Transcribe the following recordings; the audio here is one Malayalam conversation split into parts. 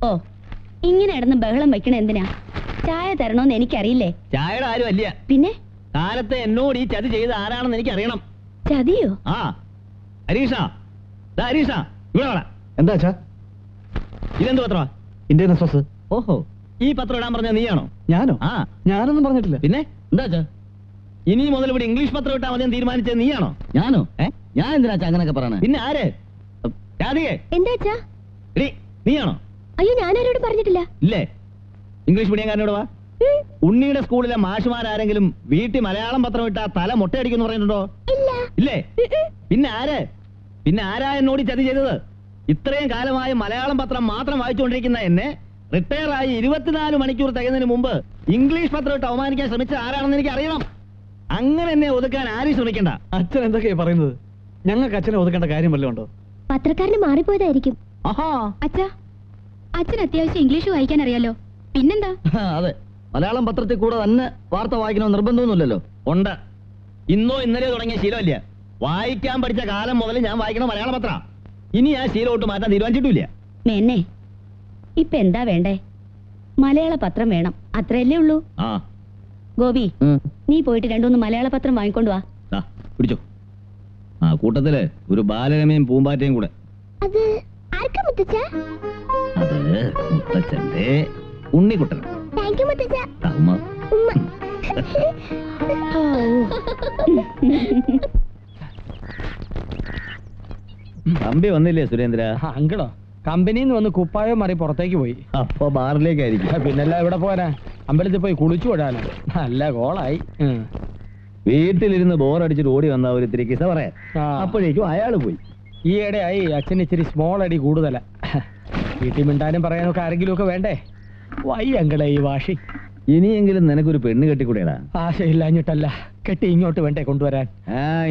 ഓ, ഇങ്ങനെ ഇടന്ന് ബഹളം വെക്കണ എന്തിനാ? ചായ തരണോന്ന് എനിക്കറിയില്ലേ. ചായയുടെ ആരും അല്ല. പിന്നെ കാലത്തെ എന്നോട് ഈ ചതി ചെയ്ത് ആരാണെന്ന് എനിക്ക് അറിയണം. ചതിയോ? ആ, ഹരീഷ, ഹരീഷ, ഇവിടെ വേണം. എന്താ അച്ഛാ? ഇതെന്ത് പത്രമാ? Indian express. ഓഹോ, ഈ പത്രം ഇടാൻ പറഞ്ഞ നീയാണോ? ഞാനോ? ആ, ഞാനൊന്നും പറഞ്ഞിട്ടില്ല. പിന്നെ എന്താ അച്ഛാ? ഇനി മുതൽ ഇവിടെ ഇംഗ്ലീഷ് പത്രം ഇട്ടാൽ മതി തീരുമാനിച്ചത് നീയാണോ? ഞാനോ? ഞാൻ എന്തിനാ അച്ഛാ അങ്ങനെയൊക്കെ പറയണേ? പിന്നെ ആര്? രാധികേ, എന്താ അച്ഛാ? എടീ, നീയാണോ? അയ്യോ, ഞാനാരോട് പറഞ്ഞിട്ടില്ല. ഇല്ലേ? ഇംഗ്ലീഷ് മീഡിയംകാരനോട് വാ. ഉണ്ണിയുടെ സ്കൂളിലെ മാഷുമാരാരെങ്കിലും വീട്ടിൽ മലയാളം പത്രം ഇട്ടാ തല മുട്ടയടിക്കുന്നു പറയുന്നുണ്ടോ? ഇല്ലേ? പിന്നെ ആര്? പിന്നെ ആരാ എന്നോട് ചതി ചെയ്തത്? ഇത്രയും കാലമായി മലയാളം പത്രം മാത്രം വായിച്ചുകൊണ്ടിരിക്കുന്ന എന്നെ റിട്ടയർ ആയി 24 മണിക്കൂർ തികയുന്നതിന് മുമ്പ് ഇംഗ്ലീഷ് പത്രം ഇട്ട് അവമാനിക്കാൻ ശ്രമിച്ച ആരാണെന്ന് എനിക്ക് അറിയണം. അങ്ങനെ എന്നെ ഒതുക്കാൻ ആരും ശ്രമിക്കണ്ട. അച്ഛൻ എന്തൊക്കെയാ പറയുന്നത്? ഞങ്ങൾക്ക് അച്ഛനെ ഒതുക്കേണ്ട കാര്യം വല്ലതും ഉണ്ടോ? പത്രക്കാരന് മാറിപ്പോയതായിരിക്കും. ആഹാ, അച്ഛാ, അച്ഛൻ അത്യാവശ്യം ഇംഗ്ലീഷ് വായിക്കാൻ അറിയാലോ, പിന്നെന്താ? അതെ, മലയാളം പത്രത്തിൽ കൂടെ തന്നെ വാർത്ത വായിക്കണമെന്ന് നിർബന്ധമൊന്നുമില്ലല്ലോ. ഉണ്ട്. ഇന്നോ ഇന്നലെ തുടങ്ങിയ ശീലമില്ല. വായിക്കാൻ പഠിച്ച കാലം മുതൽ ഞാൻ വായിക്കണം മലയാള പത്ര. ഇനി ആ ശീലോട്ട് മാറ്റാൻ തീരുമാനിച്ചിട്ടില്ല. മേന്നെ, ഇപ്പൊ എന്താ വേണ്ടേ? മലയാള പത്രം വേണം, അത്രയല്ലേ ഉള്ളൂ. ആ, ഗോപി, നീ പോയിട്ട് 2-3 മലയാള പത്രം വാങ്ങിക്കൊണ്ടു വാ. പിടിച്ചോ. ആ കൂട്ടത്തില് ഒരു ബാലരമയും പൂമ്പാറ്റയും കൂടെ. അത് ആർക്കാ മുത്തച്ഛ? അത് മുത്തച്ഛന്റെ ഉണ്ണിക്കുട്ടൻ. താങ്ക് യു മുത്തച്ഛ. ഉമ്മ. തമ്പി വന്നില്ലേ സുരേന്ദ്ര? അങ്കിളോ? കമ്പനിന്ന് വന്ന് കുപ്പായോ മാറി പുറത്തേക്ക് പോയി. അപ്പൊ ബാറിലേക്കായിരിക്കും. പിന്നെല്ലാം ഇവിടെ പോരാ, അമ്പലത്തിൽ പോയി കുളിച്ചു വിടാനോ. നല്ല കോളായി. വീട്ടിലിരുന്ന് ബോറടിച്ചിട്ട് ഓടി വന്ന ഒരു ഇത്തിരി കിസ പറയാൻ. അപ്പോഴേക്കും അയാള് പോയി. ഈയിടെയായി അച്ഛൻ ഇച്ചിരി സ്മോൾ അടി കൂടുതലാ. വീട്ടിൽ മിണ്ടാനും പറയാനൊക്കെ ആരെങ്കിലും ഒക്കെ വേണ്ടേ? വൈ അങ്കിളെ ഈ വാഷി. ഇനിയെങ്കിലും നിനക്കൊരു പെണ്ണ് കെട്ടിക്കൂടെടാ? ആശയില്ലാഞ്ഞിട്ടല്ല, കെട്ടി ഇങ്ങോട്ട് വേണ്ടേ കൊണ്ടുവരാൻ.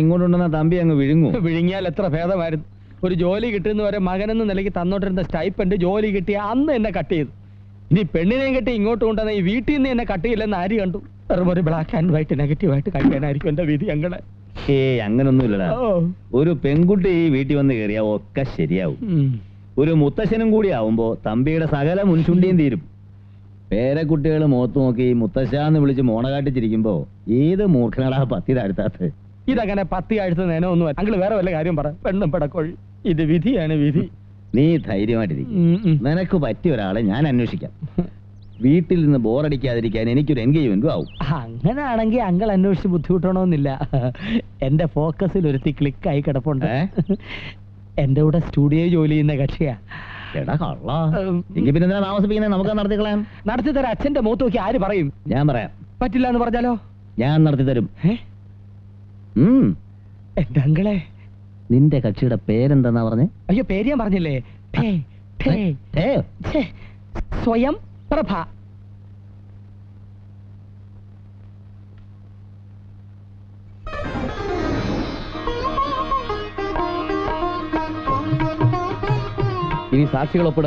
ഇങ്ങോട്ടുണ്ടെന്നാ തമ്പി അങ്ങ് വിഴുങ്ങും. വിഴുങ്ങിയാൽ എത്ര ഭേദമായിരുന്നു. ഒരു ജോലി കിട്ടുന്ന വരെ മകനെന്ന നിലയ്ക്ക് തന്നോട്ടിരുന്ന സ്റ്റൈപ്പൻഡ് ജോലി കിട്ടിയ അന്ന് എന്നെ കട്ട് ചെയ്തു. ഇനി പെണ്ണിനെയും കെട്ടി ഇങ്ങോട്ട് കൊണ്ടുവന്ന ഈ വീട്ടിൽ നിന്ന് എന്നെ കട്ട് ചെയ്യില്ലെന്ന് ആര് കണ്ടു? വെറും ഒരു ബ്ലാക്ക് ആൻഡ് വൈറ്റ് നെഗറ്റീവായിട്ട് കഴിക്കാനായിരിക്കും എന്റെ വിധി. അങ്ങളെ അങ്ങനൊന്നുമില്ലടാ. ഒരു പെൺകുട്ടി ഈ വീട്ടിൽ വന്ന് കയറിയാ ഒക്കെ ശരിയാവും. ഒരു മുത്തശ്ശനും കൂടി ആവുമ്പോ തമ്പിയുടെ സകല മുൻചുണ്ടിയും തീരും. പേരക്കുട്ടികൾ മുഖത്ത് നോക്കി മുത്തശ്ശാന്ന് വിളിച്ച് മോണ കാട്ടിച്ചിരിക്കുമ്പോ ഏത് മൂർഖനടാ പത്തി താഴ്ത്താത്ത? ഇതങ്ങനെ പത്തി ആഴ്ച നേനോ ഒന്നും അങ്കിൾ വേറെ വല്ല കാര്യം പറ. പെണ്ണും പടക്കോഴി, ഇത് വിധിയാണ് വിധി. നീ ധൈര്യമായിട്ടിരിക്കും. നിനക്ക് പറ്റിയ ഒരാളെ ഞാൻ അന്വേഷിക്കാം. വീട്ടിൽ നിന്ന് ബോറടിക്കാതിരിക്കാൻ എനിക്കൊരു എൻഗേജ്മെന്റും ആവും. അങ്ങനെയാണെങ്കിൽ അങ്കിൾ അന്വേഷിച്ച് ബുദ്ധിമുട്ടണമെന്നില്ല. എന്റെ ഫോക്കസിൽ ഒരുത്തി ക്ലിക്കായി കിടപ്പുണ്ട്. എന്റെ കൂടെ സ്റ്റുഡിയോ ജോലി ചെയ്യുന്ന കക്ഷിയാ. എടാ കള്ള, എങ്കിൽ പിന്നെ എന്തിനാ താമസിപ്പിക്കുന്നത്? നമുക്ക് നടത്തിക്കളയാം. നടത്തി തരാം. അച്ഛന്റെ മുഖത്ത് നോക്കി ആര് പറയും? ഞാൻ പറയാം. പറ്റില്ല എന്ന് പറഞ്ഞാലോ? ഞാൻ നടത്തി തരും. എന്റെ അങ്കിളെ, നിന്റെ കക്ഷിയുടെ പേരെന്താ പറഞ്ഞേ? അയ്യോ, പേര് ഞാൻ പറഞ്ഞില്ലേ. സ്വയം പ്രഭ. ഇനി സാക്ഷികൾ ഒപ്പിട.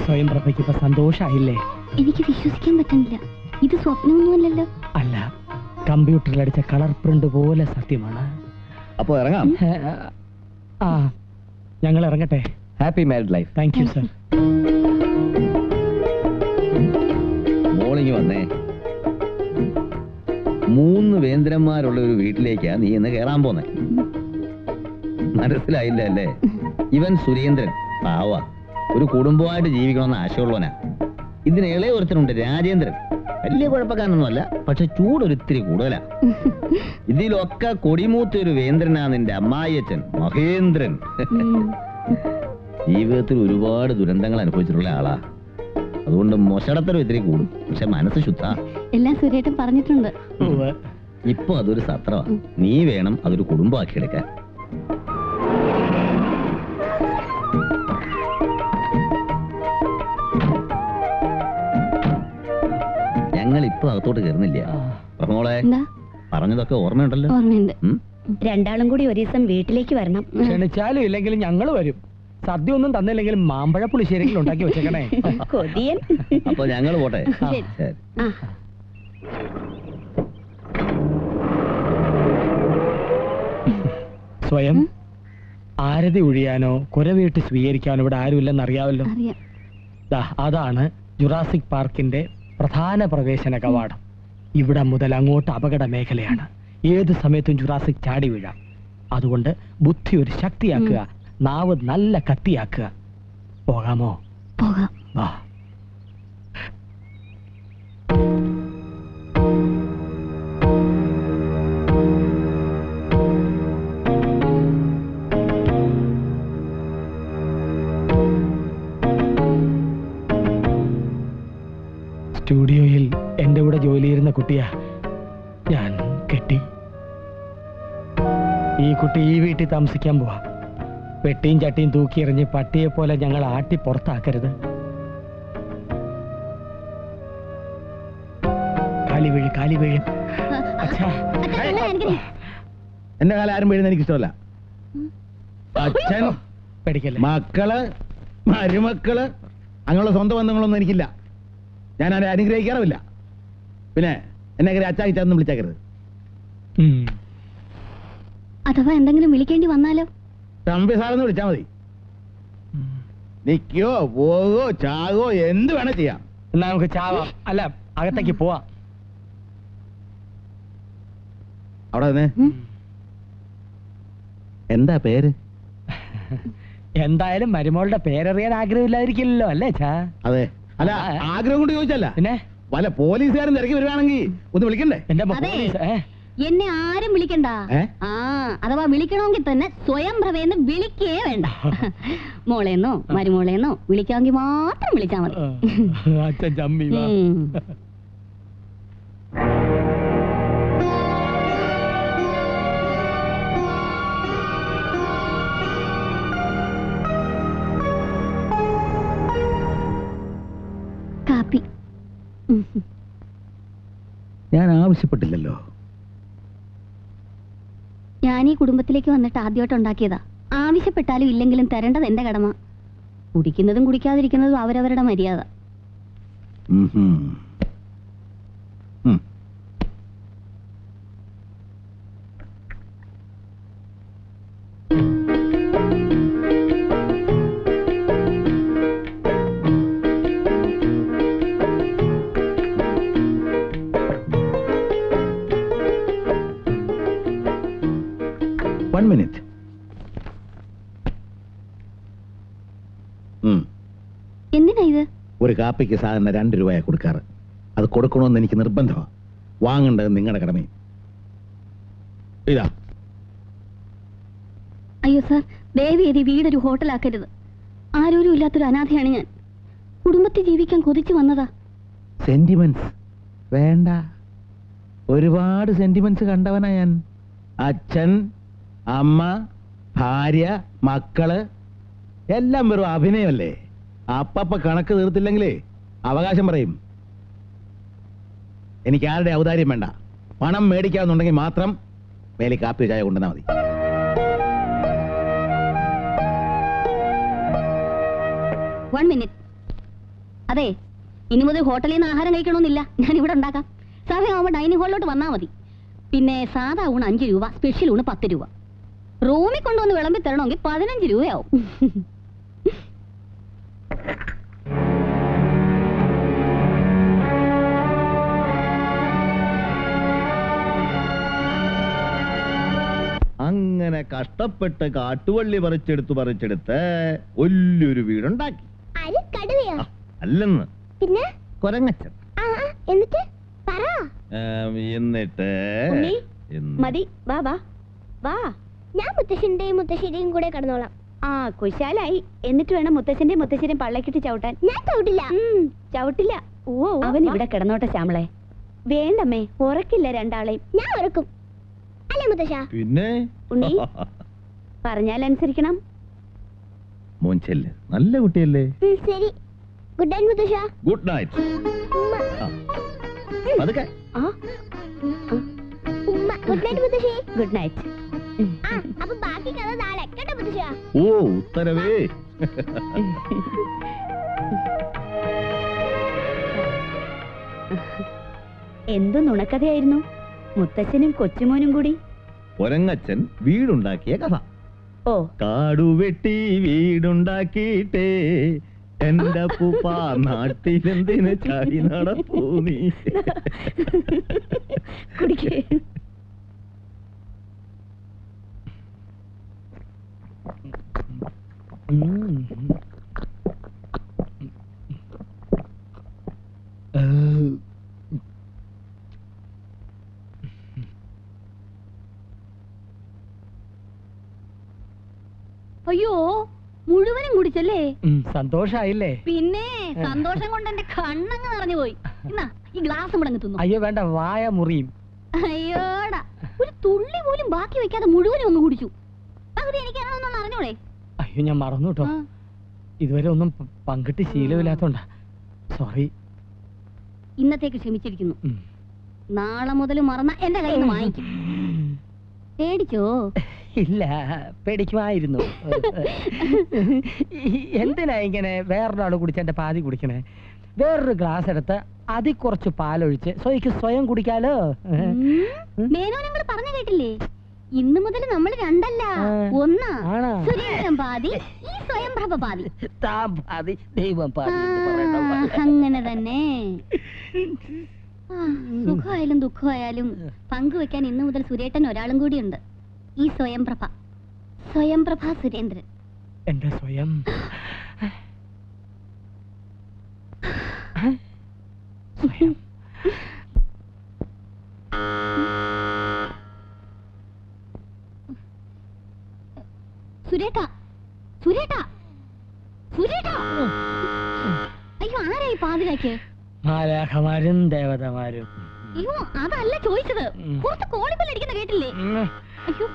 സ്വയം പ്രഭയ്ക്ക് ഇപ്പൊ സന്തോഷായില്ലേ? എനിക്ക് വിശ്വസിക്കാൻ പറ്റുന്നില്ല. ഇത് സ്വപ്നമൊന്നുമല്ലല്ലോ. അല്ല, കമ്പ്യൂട്ടറിൽ അടിച്ച കളർ പ്രിന്റ് പോലെ സത്യമാണ്. അപ്പൊ ഇറങ്ങാം. ഞങ്ങൾ ഇറങ്ങട്ടെ. Happy married life. Thank you sir. മോളിങ് വന്നേ. 3 വേന്ദ്രന്മാരുള്ള ഒരു വീട്ടിലേക്കാ നീ ഇന്ന് കേറാൻ പോന്നെ. മനസ്സിലായില്ല അല്ലേ? ഇവൻ സുരേന്ദ്രൻ പാവ, ഒരു കുടുംബമായിട്ട് ജീവിക്കണമെന്ന് ആശയമുള്ളവനാ. ഇതിന് ഇളയ ഒരുത്തനുണ്ട് രാജേന്ദ്രൻ. വലിയ കുഴപ്പക്കാരനൊന്നുമല്ല, പക്ഷെ ചൂടൊരിത്തിരി കൂടുതലാ. ഇതിലൊക്കെ കൊടിമൂത്ത ഒരു വേന്ദ്രനാ നിന്റെ അമ്മായിയച്ഛൻ മഹേന്ദ്രൻ. ജീവിതത്തിൽ ഒരുപാട് ദുരന്തങ്ങൾ അനുഭവിച്ചിട്ടുള്ള ആളാ. അതുകൊണ്ട് മൊശടത്തരം ഇത്തിരി കൂടും, പക്ഷെ മനസ്സ് ശുദ്ധ. എല്ലാം സുരേട്ടൻ പറഞ്ഞിട്ടുണ്ട്. ഇപ്പൊ അതൊരു സത്രമാ. നീ വേണം അതൊരു കുടുംബമാക്കി എടുക്കാൻ. ഞങ്ങൾ ഇപ്പൊ അകത്തോട്ട് കയറുന്നില്ല. മോളെ, പറഞ്ഞതൊക്കെ ഓർമ്മയുണ്ടല്ലോ? ഓർമ്മയുണ്ട്. രണ്ടാളും കൂടി ഒരു ദിവസം വീട്ടിലേക്ക് വരണം. ക്ഷണിച്ചാലും ഇല്ലെങ്കിലും ഞങ്ങൾ വരും. സദ്യ ഒന്നും തന്നില്ലെങ്കിലും മാമ്പഴ പുളിശ്ശേരികൾ ഉണ്ടാക്കി വെച്ചേക്കണേ. കൊതിയൻ. അപ്പൊ ഞങ്ങൾ പോട്ടെ. സ്വയം ആരതി ഒഴിയാനോ കുരവീട്ട് സ്വീകരിക്കാനോ ഇവിടെ ആരുമില്ലെന്ന് അറിയാമല്ലോ. അറിയാം. ദാ അതാണ് ജുറാസിക് പാർക്കിന്റെ പ്രധാന പ്രവേശന കവാടം. ഇവിടെ മുതൽ അങ്ങോട്ട് അപകട മേഖലയാണ്. ഏത് സമയത്തും ജുറാസിക് ചാടി വീഴാം. അതുകൊണ്ട് ബുദ്ധി ഒരു ശക്തിയാക്കുക, നാവ് നല്ല കത്തിയാക്കുക. പോകാമോ? പോകാം. വാ. സ്റ്റുഡിയോയിൽ എന്റെ കൂടെ ജോലി ചെയ്യുന്ന കുട്ടിയാ ഞാൻ കെട്ടി. ഈ കുട്ടി ഈ വീട്ടിൽ താമസിക്കാൻ പോവാ. പെട്ടിയും ചട്ടിയും തൂക്കി എറിഞ്ഞ് പട്ടിയെ പോലെ ഞങ്ങൾ ആട്ടി പുറത്താക്കരുത്. കാലി വീഴും. അച്ഛാ, എന്റെ കാലം ആരും വീഴുന്ന എനിക്ക് ഇഷ്ടമല്ല. അച്ഛൻ, പേടിക്കല്ലേ. മക്കള്, മരുമക്കള്, അങ്ങനെയുള്ള സ്വന്തം ബന്ധങ്ങളൊന്നും എനിക്കില്ല. ഞാൻ അവരെ അനുഗ്രഹിക്കാറുമില്ല. പിന്നെ എന്നെ അച്ചാക്കിച്ചൊന്നും വിളിച്ചേക്കരുത്. അഥവാ എന്തെങ്കിലും വിളിക്കേണ്ടി വന്നാലോ? തമ്പി സാറെന്ന് വിളിച്ചാ മതി. നിക്കോ പോകോ ചാകോ എന്ത് വേണേ ചെയ്യാം. എന്നാ നമുക്ക് ചാവാം. അല്ല, അകത്തേക്ക് പോവാം. അവിടെ നിന്ന് എന്താ പേര്? എന്തായാലും മരുമോളുടെ പേരറിയാൻ ആഗ്രഹമില്ലാതിരിക്കില്ലല്ലോ അല്ലേ ചാ? അതെ. അല്ല, ആഗ്രഹം കൊണ്ട് ചോദിച്ചല്ല. പിന്നെ വല്ല പോലീസുകാരൻ തിരക്കി വരുവാണെങ്കിൽ ഒന്ന് വിളിക്കണ്ടേ? എന്റെ അതെ. എന്നെ ആരും വിളിക്കണ്ട. ആ, അഥവാ വിളിക്കണമെങ്കിൽ തന്നെ സ്വയം ഭവേന്ന് വിളിക്കേ വേണ്ട. മോളേന്നോ മരുമോളേന്നോ വിളിക്കാമെങ്കിൽ മാത്രം വിളിച്ചാ മതി. അച്ഛൻ ചമ്മി വാ. കാപ്പി. ഞാൻ ആവശ്യപ്പെട്ടില്ലല്ലോ. ഞാൻ ഈ കുടുംബത്തിലേക്ക് വന്നിട്ട് ആദ്യമായിട്ട് ഉണ്ടാക്കിയതാ. ആവശ്യപ്പെട്ടാലും ഇല്ലെങ്കിലും തരേണ്ടത് എന്റെ കടമ. കുടിക്കുന്നതും കുടിക്കാതിരിക്കുന്നതും അവരവരുടെ മര്യാദ. One minute. എന്തിനാ ഇത്? ഒരു കാപ്പിക്ക് സാധാരണ 2 രൂപയാ കൊടുക്കാറ്. അത് കൊടുക്കണമെന്ന് എനിക്ക് നിർബന്ധമാണ്. വാങ്ങേണ്ടത് നിങ്ങളുടെ കടമയും. ഇതാ. അയ്യോ സാർ, ദയവേദി വീടൊരു ഹോട്ടലാക്കരുത്. ആരോരും ഇല്ലാത്തൊരു അനാഥയാണ് ഞാൻ. കുടുംബത്തിൽ ജീവിക്കാൻ കൊതിച്ചു വന്നതാ. സെന്റിമെന്റ്സ് വേണ്ട. ഒരുപാട് സെന്റിമെന്റ്സ് കണ്ടവനാ ഞാൻ. അച്ഛൻ, അമ്മ, ഭാര്യ, മക്കള് എല്ലാം വെറും അഭിനയമല്ലേ. അപ്പപ്പ കണക്ക് തീർത്തില്ലെങ്കിലേ അവകാശം പറയും. എനിക്ക് ആരുടെ ഔദാര്യം വേണ്ട. പണം മേടിക്കാവുന്നുണ്ടെങ്കിൽ മാത്രം മേലെ കാപ്പി ചായ കൊണ്ടുവന്നാൽ മതി. One minute. അതെ, ഇനി മുതൽ ഹോട്ടലിൽ നിന്ന് ആഹാരം കഴിക്കണമെന്നില്ല. ഞാൻ ഇവിടെ ഉണ്ടാക്കാം. സമയമാകുമ്പോൾ ഡൈനിങ് ഹാളിലോട്ട് വന്നാൽ മതി. പിന്നെ സാധാ ഊണ് 5 രൂപ, സ്പെഷ്യൽ ഊണ് 10 രൂപ. റൂമിൽ കൊണ്ടുവന്ന് വിളമ്പി തരണമെങ്കിൽ 15 രൂപയാവും. അങ്ങനെ കഷ്ടപ്പെട്ട് കാട്ടുവള്ളി പറിച്ചെടുത്ത് വലിയൊരു വീടുണ്ടാക്കി. അല്ലെന്ന്, പിന്നെ കൊരങ്ങച്ചൻ. എന്നിട്ട് പറ. എന്നിട്ട് മതി, വാ വാ വാ. ഞാൻ മുത്തശ്ശന്റെയും മുത്തശ്ശേരിയും കൂടെ കടന്നോളാം. ആ, കുശാലായി. എന്നിട്ട് വേണം മുത്തശ്ശന്റെയും മുത്തശ്ശേരിയും പള്ളക്കിട്ട് ചവിട്ടാൻ. ഞാൻ ചവിട്ടില്ല. ചവിട്ടില്ല. ഓ, അവൻ ഇവിടെ കിടന്നോട്ടെ ശ്യാമളെ. വേണ്ടമ്മേ, ഉറക്കില്ല രണ്ടാളെയും. ഞാൻ ഉറക്കും. അല്ലേ മുത്തശ്ശ? പിന്നെ ഉണ്ണി, പറഞ്ഞാലനുസരിക്കണം. മോൻ ചെല്ല്, നല്ല കുട്ടിയല്ലേ. ശരി. ഗുഡ് നൈറ്റ് മുത്തശ്ശ. Good night. അതൊക്കെ ഉമ്മ. ഗുഡ് നൈറ്റ് മുത്തശ്ശി. Good night. അപ്പൊ ബാക്കി കഥ നാളെ കേട്ടോ മുത്തശ്ശ. ഓ, ഉത്തരവേ. എന്തു നുണക്കഥയായിരുന്നു. മുത്തച്ഛനും കൊച്ചുമോനും കൂടി ഒരങ്ങച്ചൻ വീടുണ്ടാക്കിയ കഥ. ഓ കാടുവെട്ടി വീടുണ്ടാക്കിയിട്ടേ എന്റെ പൂപ്പ നാട്ടിലെന്തിന് ചാടി നടപ്പൂ നീ. കുടിക്കേ. അയ്യോ മുഴുവനും കുടിച്ചല്ലേ? സന്തോഷായില്ലേ? പിന്നെ സന്തോഷം കൊണ്ട് എന്റെ കണ്ണങ്ങ് നിറഞ്ഞു പോയി. എന്നാ ഈ ഗ്ലാസ് മുടങ്ങ് തിന്നു. അയ്യോ വേണ്ട, വായ മുറിയും. അയ്യോടാ, ഒരു തുള്ളി പോലും ബാക്കി വെക്കാതെ മുഴുവനും ഒന്ന് കുടിച്ചു. പകുതി എനിക്കാണോന്നൊന്ന് അറിഞ്ഞോളെ. അയ്യോ ഞാൻ മറന്നു കേട്ടോ. ഇതുവരെ ഒന്നും പങ്കിട്ട് ശീലമില്ലാത്തോണ്ടാ. സോറി. ഇന്നത്തേക്ക് ക്ഷമിച്ചിരിക്കുന്നു. നാളെ മുതൽ മറന്ന എന്റെ കയ്യിൽ നിന്ന് വാങ്ങിക്കും. പേടിച്ചോ? ഇല്ല, പേടിക്കുമായിരുന്നു. എന്തിനാ ഇങ്ങനെ വേറൊരാൾ കുടിച്ച എന്റെ പാതി കുടിക്കണേ? വേറൊരു ഗ്ലാസ് എടുത്ത് അതിൽ കുറച്ച് പാലൊഴിച്ച് സ്വയം കുടിക്കാലോ. മേനോ നിങ്ങൾ പറഞ്ഞു കേട്ടില്ലേ? ഇന്ന് മുതൽ നമ്മൾ രണ്ടല്ല, ഒന്നാ. സുരേന്ദ്രൻ പാതി, ഈ സ്വയംപ്രഭ പാതി. താൻ പാതി, ദൈവം പാതി. അങ്ങനെ തന്നെ. സുഖമായാലും ദുഃഖമായാലും പങ്കുവെക്കാൻ ഇന്നു മുതൽ സുരേട്ടൻ ഒരാളും കൂടിയുണ്ട്. ഈ സ്വയംപ്രഭ സുരേന്ദ്രൻ. എന്റെ സ്വയം സ്വയം. സുരേട്ടാ, സുരേട്ടാ, സുരേട്ടാ. അയ്യോ ആരായി പാതിരാക്ക്? മാലാഖമാരും ദേവതമാരും. അയ്യോ അതല്ല ചോദിച്ചത്. പുറത്ത് കോളിപ്പല്ലടിക്കുന്ന കേട്ടില്ലേ? അയ്യോ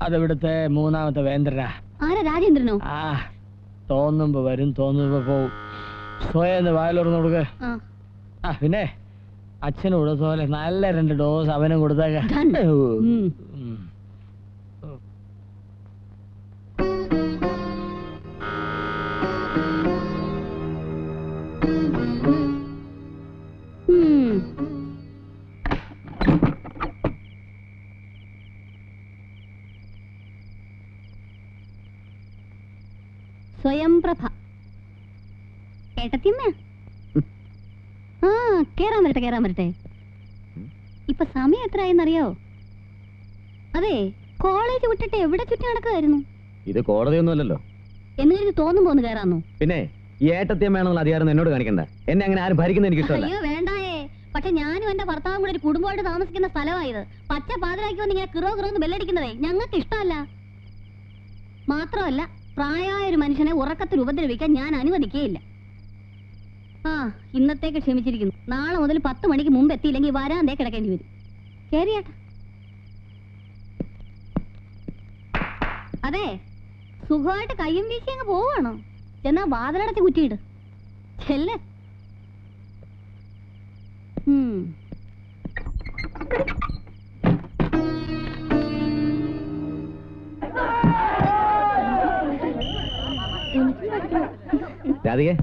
അതിവിടുത്തെ മൂന്നാമത്തെ വേന്ദ്രനാ. ആരാ? രാജേന്ദ്രനോ? തോന്നുമ്പോ വരും, തോന്നുമ്പോ പോവും. സ്വയം വായിലോർന്ന് കൊടുക്ക. പിന്നെ അച്ഛനും കൊടുത്തോലെ നല്ല 2 ഡോസ് അവനും കൊടുത്തേക്ക. സ്വയംപ്രഭ കേട്ടത്തിയമ്മ. കേറാൻ വരട്ടെ. ഇപ്പൊ സമയം എത്രയെന്നറിയോ? അതെ, കോളേജ് വിട്ടിട്ട് എവിടെ ചുറ്റി നടക്കുമായിരുന്നു? ഇത് കോടതിയൊന്നുമല്ലല്ലോ. എന്ന് കരുതി തോന്നുമ്പോ ഒന്ന് കേറാന്നു. പിന്നെ ഈ ഏട്ടത്തിയമ്മയാണെന്നുള്ള അധികാരം എന്നോട് കാണിക്കണ്ട. എന്നെ അങ്ങനെ ആരും ഭരിക്കുന്ന എനിക്ക് ഇഷ്ടമല്ല. അയ്യോ വേണ്ടായേ. പക്ഷെ ഞാനും എന്റെ ഭർത്താവും കൂടെ ഒരു കുടുംബമായിട്ട് താമസിക്കുന്ന സ്ഥലമായത്. പച്ച പാതിരാക്കി വന്ന് ഇങ്ങനെ കിറോന്ന് ബെല്ലടിക്കുന്നതേ ഞങ്ങൾക്ക് ഇഷ്ടമല്ല. മാത്രമല്ല, പ്രായമായ ഒരു മനുഷ്യനെ ഉറക്കത്തിൽ ഉപദ്രവിക്കാൻ ഞാൻ അനുവദിക്കുകയില്ല. ഇന്നത്തേക്ക് ക്ഷമിച്ചിരിക്കുന്നു. നാളെ മുതൽ 10 മണിക്ക് മുമ്പ് എത്തിയില്ലെങ്കിൽ വരാന്തേ കിടക്കേണ്ടി വരും. കേറിയാട്ട. അതെ, സുഖമായിട്ട് കയ്യും വീശി അങ്ങ് പോവാണോ? എന്നാ വാതിലടച്ച് കുറ്റിയിട്. ചെല്ലേ. രാധികേ,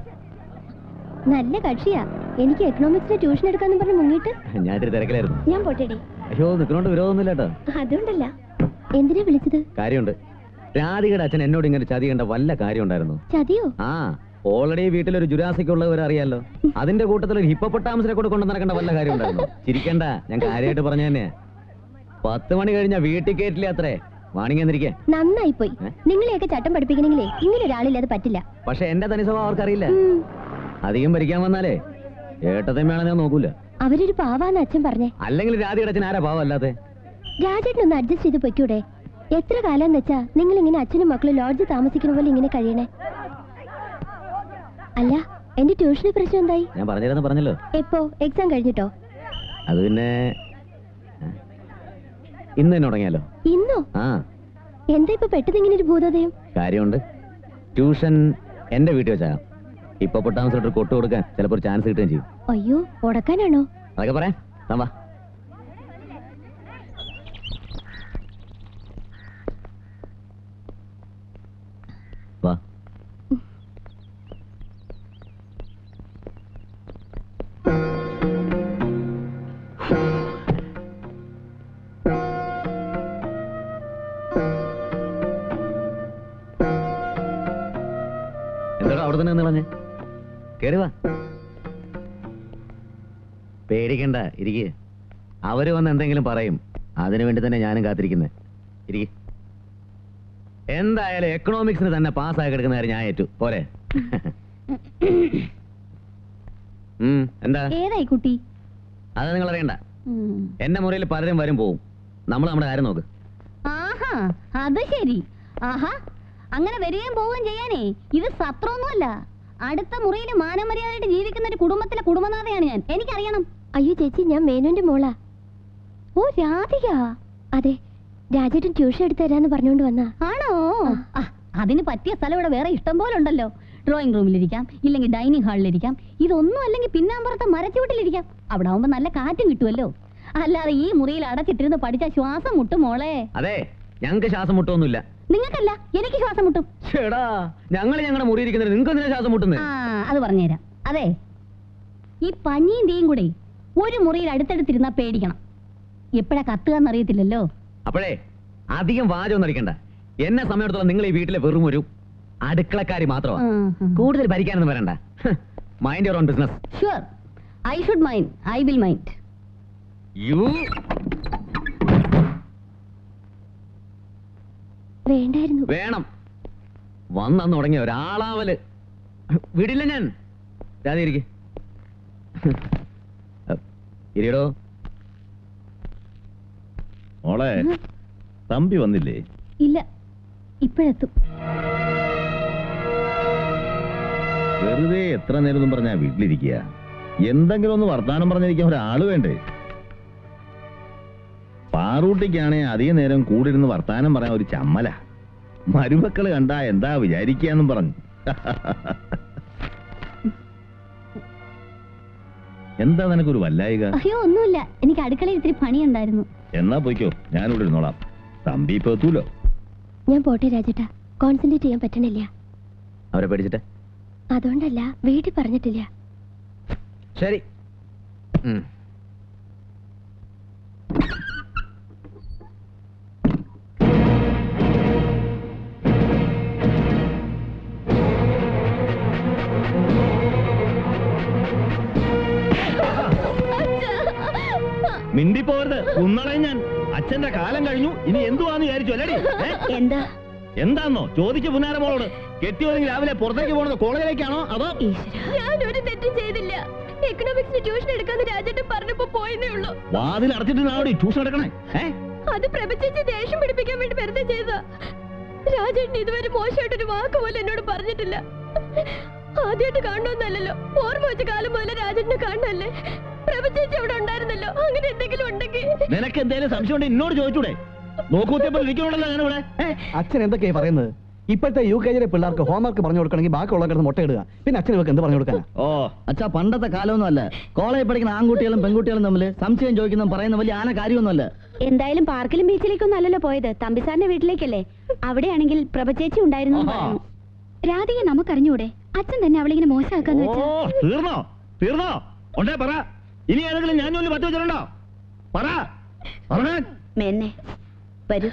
നല്ല കക്ഷിയാ. എനിക്ക് എക്കണോമിക്സിന് ട്യൂഷൻ എടുക്കാന്ന് പറഞ്ഞ് മുങ്ങിട്ട് ഞാനൊരു തിരക്കിലായിരുന്നു. ഞാൻ പോട്ടേടി. അയ്യോ നിൽക്കണോണ്ട് വിരോധമൊന്നുമില്ല കേട്ടോ. അതുകൊണ്ടല്ല. എന്തിനാ വിളിച്ചത്? കാര്യമുണ്ട്. രാധികയുടെ അച്ഛൻ എന്നോട് ഇങ്ങനെ ചതി കണ്ട വല്ല കാര്യം ഉണ്ടായിരുന്നു? ചതിയോ? ഓൾറെഡി വീട്ടിലൊരു ജുരാസിക് ഉള്ളവർ അറിയാലോ. അതിന്റെ കൂട്ടത്തിൽ ഒരു ഹിപ്പോപ്പൊട്ടാമസിനെ കൂടെ കൊണ്ടു നടക്കേണ്ട വല്ല കാര്യം ഉണ്ടായിരുന്നു? ചിരിക്കണ്ട, ഞാൻ കാര്യമായിട്ട് പറഞ്ഞു തന്നെ. 10 മണി കഴിഞ്ഞാ വീട്ടിൽ കയറ്റില്ല അത്രേ. വാണിങ്ങി എന്നിരിക്കേ. നന്നായി പോയി. നിങ്ങളെയൊക്കെ ചട്ടം പഠിപ്പിക്കണമെങ്കിലേ ഇങ്ങനെ ഒരാളില്ലാതെ പറ്റില്ല. പക്ഷെ എന്റെ തനി സ്വഭാവം അവർക്കറിയില്ല. അധികം ഭരിക്കാൻ വന്നാലേ ഏട്ടത്തമ്മയാണെന്ന് ഞാൻ നോക്കൂല. അവരൊരു പാവാന്ന് അച്ഛൻ പറഞ്ഞേ. അല്ലെങ്കിൽ രാധികയുടെ അച്ഛൻ ആരാ പാവം അല്ലാതെ? രാജേട്ടനൊന്ന് അഡ്ജസ്റ്റ് ചെയ്ത് പൊയ്ക്കൂടെ? എത്ര കാലം വെച്ചാ നിങ്ങൾ ഇങ്ങനെ അച്ഛനും മക്കളും ലോഡ്ജ് താമസിക്കുന്ന പോലെ ഇങ്ങനെ കഴിയണേ? അല്ല, എന്റെ ട്യൂഷന് പ്രശ്നം എന്തായി? ഞാൻ പറഞ്ഞിരുന്നു പറഞ്ഞല്ലോ. എപ്പോ? എക്സാം കഴിഞ്ഞിട്ടോ? അത് പിന്നെ ഇന്ന് തന്നെ തുടങ്ങിയാലോ? ഇന്നോ? എന്താ ഇപ്പൊ പെട്ടെന്ന് ഇങ്ങനെ ഒരു ഭൂതോദയം? കാര്യമുണ്ട്. ട്യൂഷൻ എന്റെ വീട്ടിൽ വെച്ചാ ഇപ്പൊ പൊട്ടാമസിലോട്ട് കൊട്ടു കൊടുക്കാൻ ചിലപ്പോ ഒരു ചാൻസ് കിട്ടുകയും ചെയ്യും. അയ്യോ, ഉടക്കാനാണോ? അതൊക്കെ പറയാം. വാ. വാ. അവിടെ തന്നെ നിന്ന് കളഞ്ഞേ. കേറി വാ. പേടിക്കണ്ട, ഇരിക്കുക. അവര് വന്ന് എന്തെങ്കിലും പറയും, അതിനു വേണ്ടി തന്നെ ഞാനും കാത്തിരിക്കുന്നത്. ഇരിക്കുക. എന്തായാലും എക്കണോമിക്സിന് തന്നെ പാസ്സായി കിടക്കുന്ന കാര്യം ഞാൻ ഏറ്റു. പോരെ? എന്താ ഏതായി കുട്ടി? അത് നിങ്ങൾ അറിയണ്ട. ഉം. എന്റെ മുറിയിൽ പലരും വരും പോവും. നമ്മൾ നമ്മുടെ കാര്യം നോക്ക്. ആഹാ, അത് ശരി. ആഹാ, അങ്ങനെ വരികയും പോവുകയും ചെയ്യാനേ ഇത് സത്രമൊന്നുമല്ല. അടുത്ത മുറിയിൽ മാനമര്യാദയായിട്ട് ജീവിക്കുന്ന ഒരു കുടുംബത്തിലെ കുടുംബനാഥയാണ് ഞാൻ. എനിക്കറിയണം. അയ്യോ ചേച്ചി, ഞാൻ മേനോന്റെ മോളാ. ഓ രാധിക. അതെ, രാജേട്ടൻ ട്യൂഷൻ എടുത്തു തരാന്ന് പറഞ്ഞുകൊണ്ട് വന്നാ. ആണോ? ആ, അതിന് പറ്റിയ സ്ഥലം ഇവിടെ വേറെ ഇഷ്ടം പോലെ ഉണ്ടല്ലോ. ഡ്രോയിങ് റൂമിലിരിക്കാം, ഇല്ലെങ്കിൽ ഡൈനിങ് ഹാളിലിരിക്കാം, ഇതൊന്നും അല്ലെങ്കിൽ പിന്നാമ്പുറത്തെ മരച്ചുവട്ടിലിരിക്കാം. അവിടെ ആവുമ്പോ നല്ല കാറ്റും കിട്ടുമല്ലോ. അല്ലാതെ ഈ മുറിയിൽ അടച്ചിട്ടിരുന്ന് പഠിച്ച ശ്വാസം മുട്ടും മോളെ. അതെ, ഞങ്ങൾക്ക് ശ്വാസം മുട്ടൊന്നുമില്ല. നിങ്ങൾക്കല്ല, എനിക്ക് ശ്വാസം മുട്ടും. ചേടാ, ഞങ്ങളുടെ മുറി ഇരിക്കുന്നത് നിങ്ങൾക്ക് എന്തിനാ ശ്വാസം മുട്ടുന്നത്? ആ, അത് പറഞ്ഞുതരാം. അതെ, ഈ പഞ്ഞിയും തീയും കൂടെ ഒരു മുറിയിൽ അടുത്തടുത്തിരുന്നാ പേടിക്കണം. എപ്പോഴാ കത്തുകയെന്ന് അറിയത്തില്ലല്ലോ. അപ്പോഴേ അധികം വാചൊന്നും അടിക്കണ്ട. എന്നെ സമയത്തോളം നിങ്ങൾ ഈ വീട്ടിലെ വെറും ഒരു അടുക്കളക്കാരി മാത്രമാണ്. കൂടുതൽ ഭരിക്കാനൊന്നും വരണ്ട. Mind your own business. Sure, I should mind. I will mind. You വേണ്ടായിരുന്നു. വേണം. വന്നു തുടങ്ങിയ ഒരാളാവല് വിടില്ല ഞാൻ. രാധേ ഇരിക്കെ. ഇരിയടോ. മോളെ, തമ്പി വന്നില്ലേ? ഇല്ല, ഇപ്പോഴെത്തും. വെറുതെ എത്ര നേരം പറഞ്ഞാ വീട്ടിലിരിക്കുക? എന്തെങ്കിലും ഒന്ന് വർത്താനം പറഞ്ഞിരിക്കാൻ ഒരാള് വേണ്ടേ? പാറൂട്ടിക്കാണെ അധികം നേരം കൂടിരുന്ന് വർത്താനം പറയാൻ ഒരു ചമ്മല. മരുമക്കള് കണ്ടാ എന്താ വിചാരിക്കാന്നും പറഞ്ഞു. എന്താ നിനക്കൊരു വല്ലായിക? അയ്യോ, ഒന്നുമില്ല. എനിക്ക് അടുക്കളയിൽ ഇത്തിരി പണിയുണ്ടായിരുന്നു. എന്നാ പോയിക്കോ, ഞാനിവിടെ ഇരുന്നോളാം. തമ്പി ഇപ്പൊ എത്തൂലോ. ഞാൻ പോട്ടെ രാജേട്ടാ, കോൺസെൻട്രേറ്റ് ചെയ്യാൻ പറ്റണില്ല. അവരെ പേടിച്ചിട്ട്? അതുകൊണ്ടല്ല, വീട്ടിൽ പറഞ്ഞിട്ടില്ല. ശരി. മിണ്ടിപ്പോരുത്, കുന്നളയും ഞാൻ. അച്ഛന്റെ കാലം കഴിഞ്ഞു, ഇനി എന്തുവാന്ന് വിചാരിച്ചു അല്ലേടി? എന്താ? എന്താന്നോ ചോദിച്ചു പുന്നാരമോളോട്. കെട്ടിയോണെങ്കിൽ രാവിലെ പുറത്തേക്ക് പോണത് കോളേജിലേക്കാണോ അതോ? ഞാനൊരു തെറ്റും ചെയ്തില്ല. എക്കണോമിക്സിന് ട്യൂഷൻ എടുക്കാന്ന് രാജേട്ടൻ പറഞ്ഞപ്പോ പോയെന്നേ ഉള്ളൂ. വാതിൽ അടച്ചിട്ട് നാളെ ട്യൂഷൻ എടുക്കണേ? അത് പ്രഭചേച്ചി ദേഷ്യം പിടിപ്പിക്കാൻ വേണ്ടി വെറുതെ ചെയ്തതാ. രാജേട്ടൻ ഇതുവരെ മോശമായിട്ടൊരു വാക്ക് പോലും എന്നോട് പറഞ്ഞിട്ടില്ല. ആദ്യമായിട്ട് കാണണമെന്നല്ലോ, ഓർമ്മ വെച്ച കാലം പോലെ രാജേട്ടനെ കാണണല്ലേ. പ്രഭചേച്ചി അവിടെ ഉണ്ടായിരുന്നല്ലോ. അങ്ങനെ എന്തെങ്കിലും ഉണ്ടെങ്കിൽ നിനക്ക് എന്തെങ്കിലും സംശയം ഉണ്ടെങ്കിൽ എന്നോട് ചോദിച്ചൂടെ? നോക്കൂത്തിയപ്പോൾ ഇരിക്കണല്ലോ ഞാനിവിടെ. അച്ഛൻ എന്തൊക്കെയാ പറയുന്നത്? ഇപ്പോഴത്തെ UKG പിള്ളേർക്ക് ഹോംവർക്ക് പറഞ്ഞു കൊടുക്കണമെങ്കിൽ ബാക്കിയുള്ള കിടന്ന് മുട്ടയിടുക. പിന്നെ അച്ഛൻ ഇവർക്ക് എന്ത് പറഞ്ഞു കൊടുക്കാനാ? ഓ, അച്ഛാ, പണ്ടത്തെ കാലമൊന്നും അല്ല. കോളേജിൽ പഠിക്കുന്ന ആൺകുട്ടികളും പെൺകുട്ടികളും തമ്മിൽ സംശയം ചോദിക്കുന്ന പറയുന്ന വലിയ ആന കാര്യമൊന്നുമല്ല. എന്തായാലും പാർക്കിലും ബീച്ചിലേക്കൊന്നും അല്ലല്ലോ പോയത്, തമ്പിസാറിന്റെ വീട്ടിലേക്കല്ലേ. അവിടെയാണെങ്കിൽ പ്രഭചേച്ചി ഉണ്ടായിരുന്നു. രാധിക നമുക്കറിഞ്ഞൂടെ? അച്ഛൻ തന്നെ അവളിങ്ങനെ മോശമാക്കാന്ന് വെച്ചാ. തീർന്നോ? തീർന്നോ? ഉണ്ടേ പറ. ഇനി ഏതെങ്കിലും ഞാൻ ജോലി പത്ത് വെച്ചിട്ടുണ്ടോ? പറ. മേന്നെ വരൂ.